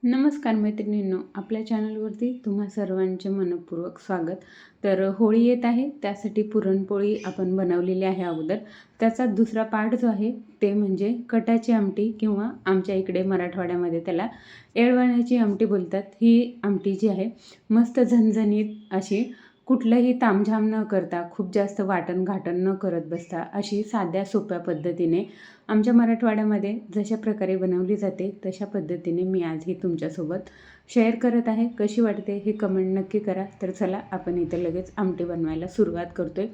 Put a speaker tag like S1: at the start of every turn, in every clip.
S1: नमस्कार मैत्रिणींनो, आपल्या चॅनलवरती तुम्हा सर्वांचे मनपूर्वक स्वागत. तर होळी येत आहे, त्यासाठी पुरणपोळी आपण बनवलेली आहे अगोदर. त्याचा दुसरा पार्ट जो आहे ते म्हणजे कटाची आमटी किंवा आमच्या इकडे मराठवाड्यामध्ये त्याला येळवण्याची आमटी बोलतात. ही आमटी जी आहे मस्त झणझणीत अशी, कुठलंही तामझाम न करता, खूप जास्त वाटण घाटण न करत बसता, अशी साध्या सोप्या पद्धतीने आमच्या मराठवाड्यामध्ये जशा प्रकारे बनवली जाते तशा पद्धतीने मी आज ही तुमच्यासोबत शेअर करत आहे. कशी वाटते हे कमेंट नक्की करा. तर चला आपण इथं लगेच आमटी बनवायला सुरुवात करतोय.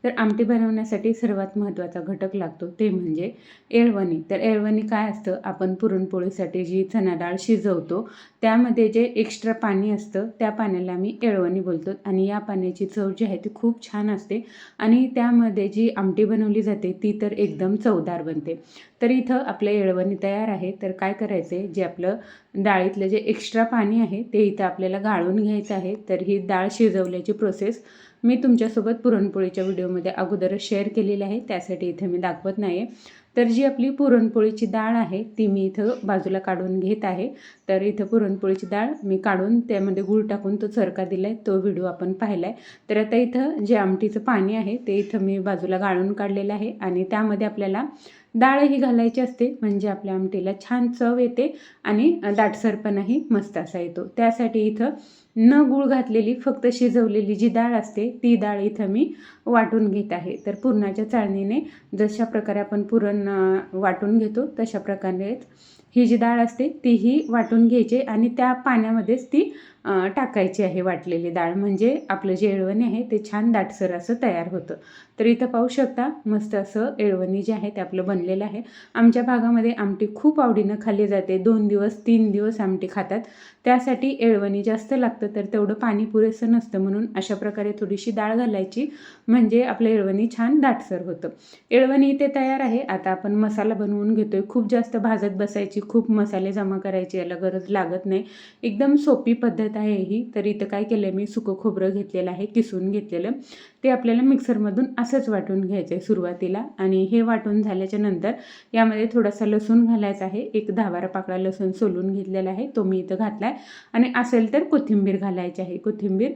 S1: तर आमटी बनवण्यासाठी सर्वात महत्त्वाचा घटक लागतो ते म्हणजे येळवणी. तर येळवणी काय असतं, आपण पुरणपोळीसाठी जी चणा डाळ शिजवतो त्यामध्ये जे एक्स्ट्रा पाणी असतं त्या पाण्याला आम्ही येळवणी बोलतो. आणि या पाण्याची चव जी आहे ती खूप छान असते आणि त्यामध्ये जी आमटी बनवली जाते ती तर एकदम चवदार बनते. तर इथं आपलं येळवणी तयार आहे. तर काय करायचं आहे, जे आपलं डाळीतलं जे एक्स्ट्रा पाणी आहे ते इथं आपल्याला गाळून घ्यायचं आहे. तर ही डाळ शिजवल्याची प्रोसेस मी तुमच्यासोबत पुरणपोळीच्या व्हिडिओमध्ये अगोदरच शेअर केलेली आहे, त्यासाठी इथे मी दाखवत नाही आहे. तर जी आपली पुरणपोळीची डाळ आहे ती मी इथं बाजूला काढून घेत आहे. तर इथं पुरणपोळीची डाळ मी काढून त्यामध्ये गूळ टाकून तो चरका दिला आहे, तो व्हिडिओ आपण पाहिला आहे. तर आता इथं जे आमटीचं पाणी आहे ते इथं मी बाजूला गाळून काढलेलं आहे आणि त्यामध्ये आपल्याला डाळही घालायची असते, म्हणजे आपल्या आमटीला छान चव येते आणि दाटसरपणाही मस्त असा येतो. त्यासाठी इथं न गूळ घातलेली फक्त शिजवलेली जी डाळ असते ती डाळ इथं मी वाटून घेत आहे. तर पुरणाच्या चाळणीने जशा प्रकारे आपण पुरण वाटून घेतो तशा प्रकारेच ही जी डाळ असते तीही वाटून घ्यायची आणि त्या पाण्यामध्येच ती टाकायची आहे वाटलेली डाळ, म्हणजे आपलं जे येळवणी आहे ते छान दाटसर असं तयार होतं. तर इथं पाहू शकता मस्त असं येळवणी जे आहे ते आपलं बनलेलं आहे. आमच्या भागामध्ये आमटी खूप आवडीनं खाल्ली जाते. 2 दिवस 3 दिवस आमटी खातात. त्यासाठी येळवणी जास्त लागतं, तर तेवढं पाणी पुरेसं नसतं, म्हणून अशा प्रकारे थोडीशी डाळ घालायची, म्हणजे आपलं येळवणी छान दाटसर होतं. येळवणी इथे तयार आहे. आता आपण मसाला बनवून घेतोय. खूप जास्त भाजत बसायची, खूप मसाले जमा करायची याला गरज लागत नाही. एकदम सोपी पद्धत आहे ही. तर इथं काय केलं मी, सुकं खोबरं घेतलेलं आहे, किसून घेतलेलं. ते आपल्याला मिक्सरमधून असंच वाटून घ्यायचं आहे सुरुवातीला. आणि हे वाटून झाल्याच्या नंतर यामध्ये थोडासा लसूण घालायचा आहे. एक 10-12 पाकळ्या लसूण सोलून घेतलेला आहे, तो मी इथं घातला आहे. आणि असेल तर कोथिंबीर घालायची आहे. कोथिंबीर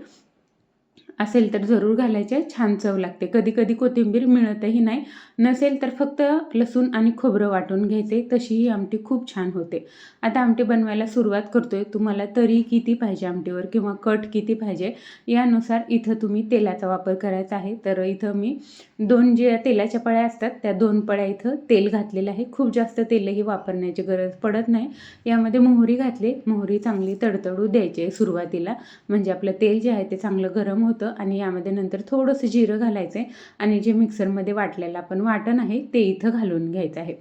S1: असेल तर जरूर घालायचे, छान चव लागते. कधी कधी कोथिंबीर मिळतही नाही. नसेल तर फक्त लसूण आणि खोबरं वाटून घ्यायचे, तशी ही आमटी खूप छान होते. आता आमटी बनवायला सुरुवात करतोय. तुम्हाला तरी किती पाहिजे आमटीवर किंवा कट किती पाहिजे यानुसार इथं तुम्ही तेलाचा वापर करायचा आहे. तर इथं मी 2 जे तेलाच्या पळ्या असतात त्या 2 पळ्या इथं तेल घातलेलं आहे. खूप जास्त तेलही वापरण्याची गरज पडत नाही. यामध्ये मोहरी घातली. मोहरी चांगली तडतडू द्यायची आहे सुरुवातीला, म्हणजे आपलं तेल जे आहे ते चांगलं गरम होतं. आणि यामध्ये नंतर थोडंसं जिरं घालायचं आहे आणि जे मिक्सरमध्ये वाटलेलं आपण वाटण आहे ते इथं घालून घ्यायचं आहे.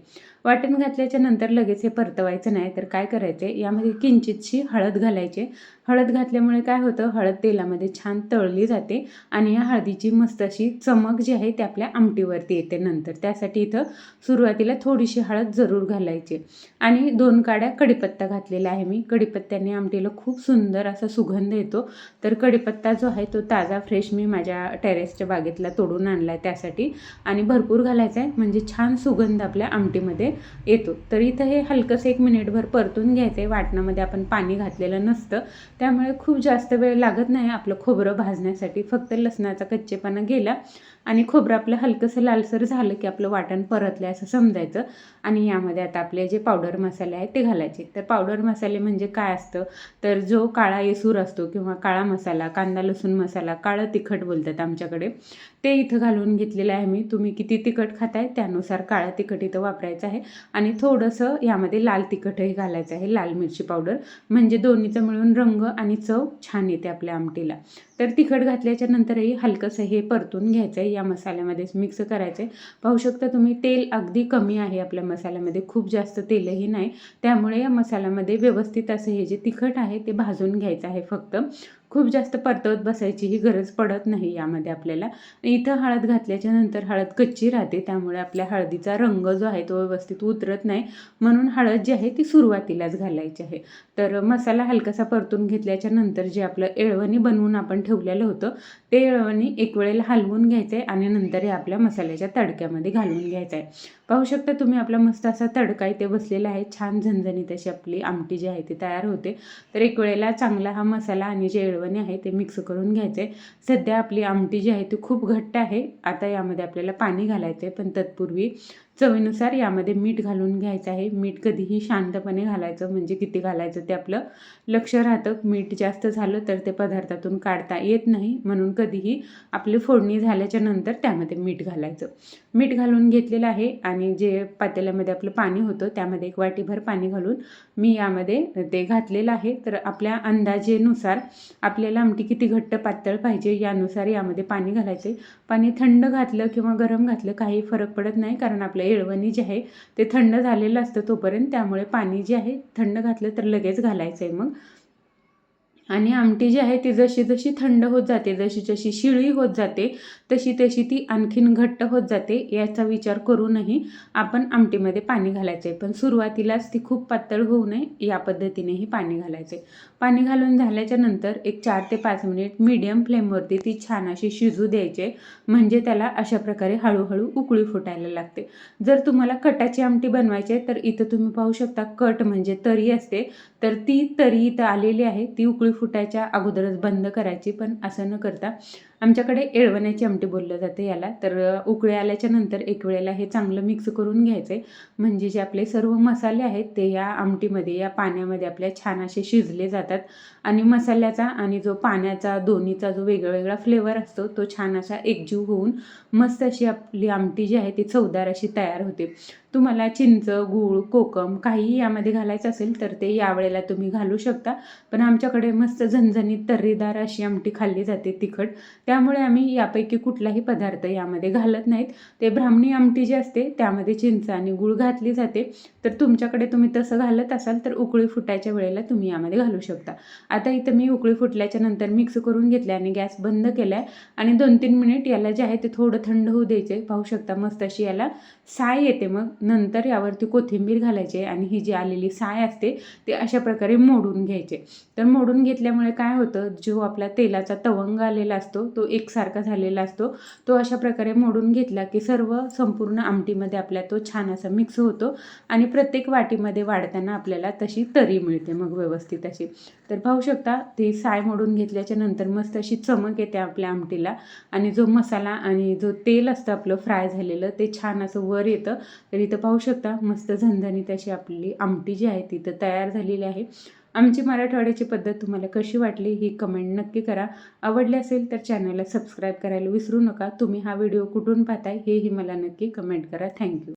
S1: वाटण घातल्याच्या नंतर लगेच हे परतवायचं नाही. तर काय करायचं आहे, यामध्ये किंचितशी हळद घालायची. हळद घातल्यामुळे काय होतं, हळद तेलामध्ये छान तळली जाते आणि या हळदीची मस्त अशी चमक जी आहे ती आपल्या आमटीवरती येते नंतर. त्यासाठी इथं सुरुवातीला थोडीशी हळद जरूर घालायची. आणि 2 काड्या कढीपत्ता घातलेला आहे मी. कढीपत्त्याने आमटीला खूप सुंदर असा सुगंध येतो. तर कढीपत्ता जो आहे तो ताजा फ्रेश मी माझ्या टेरेसच्या बागेतला तोडून आणला आहे त्यासाठी. आणि भरपूर घालायचा आहे, म्हणजे छान सुगंध आपल्या आमटीमध्ये येतो. तर इथं हे हलकंसं 1 मिनिटभर परतून घ्यायचं आहे. वाटणामध्ये आपण पाणी घातलेलं नसतं, त्यामुळे खूप जास्त वेळ लागत नाही आपलं खोबरं भाजण्यासाठी. फक्त लसणाचा कच्चेपणा गेला आणि खोबरं आपलं हलकंसं लालसर झालं की आपलं वाटण परतलं असं समजायचं. आणि यामध्ये आता आपले जे पावडर मसाले आहेत ते घालायचे. तर पावडर मसाले म्हणजे काय असतं, तर जो काळा येसूर असतो किंवा काळा मसाला, कांदा लसूण मसाला, काळं तिखट बोलतात आमच्याकडे, ते इथं घालून घेतलेलं आहे मी. तुम्ही किती तिखट खाताय त्यानुसार काळं तिखट इथं वापरायचं आहे. आणि थोडंसं यामध्ये लाल तिखटही घालायचं आहे, लाल मिरची पावडर, म्हणजे दोन्हीचं मिळून रंग आणि चव छान येते आपल्या आमटीला. तर तिखट घातल्याच्या नंतरही हलकंसं हे परतून घ्यायचं आहे, या मसाल्यामध्येच मिक्स करायचं आहे. पाहू शकता तुम्ही तेल अगदी कमी आहे आपल्या मसाल्यामध्ये, खूप जास्त तेलही नाही. त्यामुळे या मसाल्यामध्ये व्यवस्थित असं हे जे तिखट आहे ते भाजून घ्यायचं आहे फक्त. खूप जास्त परतवत बसायचीही गरज पडत नाही यामध्ये आपल्याला. इथं हळद घातल्याच्या नंतर हळद कच्ची राहते, त्यामुळे आपल्या हळदीचा रंग जो आहे तो व्यवस्थित उतरत नाही, म्हणून हळद जी आहे ती सुरुवातीलाच घालायची आहे. तर मसाला हलकासा परतून घेतल्याच्या नंतर जे आपलं येळवणी बनवून आपण ठेवलेलं होतं ते येळवणी एक वेळेला हलवून घ्यायचं आहे आणि नंतर हे आपल्या मसाल्याच्या तडक्यामध्ये घालून घ्यायचं आहे. पाहू शकता तुम्ही आपला मस्त असा तडका इथे बसलेला आहे. छान झणझणीत अशी आपली आमटी जी आहे ती तयार होते. तर एक वेळेला चांगला हा मसाला आणि जे येळवणी आहे ते मिक्स करून घ्यायचे. सध्या आपली आमटी जी आहे ती खूप घट्ट आहे. आता यामध्ये आपल्याला पाणी घालायचं आहे, पण तत्पूर्वी चवीनुसार यामध्ये मीठ घालून घ्यायचं आहे. मीठ कधीही शांतपणे घालायचं, म्हणजे किती घालायचं ते आपलं लक्ष राहतं. मीठ जास्त झालं तर ते पदार्थातून काढता येत नाही, म्हणून कधीही आपली फोडणी झाल्याच्या नंतर त्यामध्ये मीठ घालायचं. मीठ घालून घेतलेलं आहे आणि जे पातेल्यामध्ये आपलं पाणी होतं त्यामध्ये 1 वाटीभर पाणी घालून मी यामध्ये ते घातलेलं आहे. तर आपल्या अंदाजेनुसार आपल्याला आमटी किती घट्ट पातळ पाहिजे यानुसार यामध्ये पाणी घालायचे. पाणी थंड घातलं किंवा गरम घातलं काही फरक पडत नाही, कारण आपलं येळवणी जे आहे ते थंड झालेलं असतं तोपर्यंत, त्यामुळे पाणी जे आहे थंड घातलं तर लगेच घालायचं आहे मग. आणि आमटी जी आहे ती जशी जशी थंड होत जाते, जशी जशी शिळी होत जाते, तशी तशी ती आणखीन घट्ट होत जाते. याचा विचार करूनही आपण आमटीमध्ये पाणी घालायचं आहे, पण सुरुवातीलाच ती खूप पातळ होऊ नये या पद्धतीनेही पाणी घालायचं आहे. पाणी घालून झाल्याच्या नंतर एक 4 ते 5 मिनिट मीडियम फ्लेमवरती ती छान अशी शिजू द्यायचे, म्हणजे त्याला अशा प्रकारे हळूहळू उकळी फुटायला लागते. जर तुम्हाला कटाची आमटी बनवायची आहे तर इथं तुम्ही पाहू शकता, कट म्हणजे तरी असते, तर ती तरी इथं आलेली आहे. ती उकळी फुटायच्या अगोदरच बंद करायची, पण असं न करता आमच्याकडे येळवण्याची आमटी बोललं जाते याला. तर उकळी आल्याच्या नंतर एक वेळेला हे चांगलं मिक्स करून घ्यायचं आहे, म्हणजे जे आपले सर्व मसाले आहेत ते या आमटीमध्ये, या पाण्यामध्ये आपल्या छान असे शिजले जातात आणि मसाल्याचा आणि जो पाण्याचा दोन्हीचा जो वेगळा फ्लेवर असतो तो छान असा एकजीव होऊन मस्त अशी आपली आमटी जी आहे ती चवदार अशी तयार होते. तुम्हाला चिंच, गूळ, कोकम काहीही यामध्ये घालायचं असेल तर ते यावेळेला तुम्ही घालू शकता, पण आमच्याकडे मस्त झणझणीत तर्रीदार अशी आमटी खाल्ली जाते तिखट, त्यामुळे आम्ही यापैकी कुठलाही पदार्थ यामध्ये घालत नाहीत. ते ब्राह्मणी आमटी जी असते त्यामध्ये चिंच आणि गूळ घातली जाते, तर तुमच्याकडे तुम्ही तसं घालत असाल तर उकळी फुटायच्या वेळेला तुम्ही यामध्ये घालू शकता. आता इथं मी उकळी फुटल्याच्या नंतर मिक्स करून घेतले आणि गॅस बंद केला आहे आणि 2-3 मिनिट याला जे आहे ते थोडं थंड होऊ द्यायचे. पाहू शकता मस्त अशी याला साय येते. मग नंतर यावरती कोथिंबीर घालायची आणि ही जी आलेली साय असते ते अशा प्रकारे मोडून घ्यायचे. तर मोडून घेतल्यामुळे काय होतं, जो आपला तेलाचा तवंग आलेला असतो तो एकसारखा झालेला असतो, तो अशा प्रकारे मोडून घेतला की सर्व संपूर्ण आमटीमध्ये आपल्या तो छान असा मिक्स होतो आणि प्रत्येक वाटीमध्ये वाढताना आपल्याला तशी तरी मिळते मग व्यवस्थित अशी. तर पाहू शकता ती साय मोडून घेतल्याच्या नंतर मस्त अशी चमक येते आपल्या आमटीला आणि जो मसाला आणि जो तेल असतं आपलं फ्राय झालेलं ते छान असं वर येतं. तर इथं पाहू शकता मस्त झणझणीत अशी आपली आमटी जी आहे ती तर तयार झालेली आहे. आमची मराठवाड्याची पद्धत तुम्हाला कशी वाटली ही कमेंट नक्की करा. आवडली असेल तर चॅनलला सबस्क्राईब करायला विसरू नका. तुम्ही हा व्हिडिओ कुठून पाहताय हेही मला नक्की कमेंट करा. थँक्यू.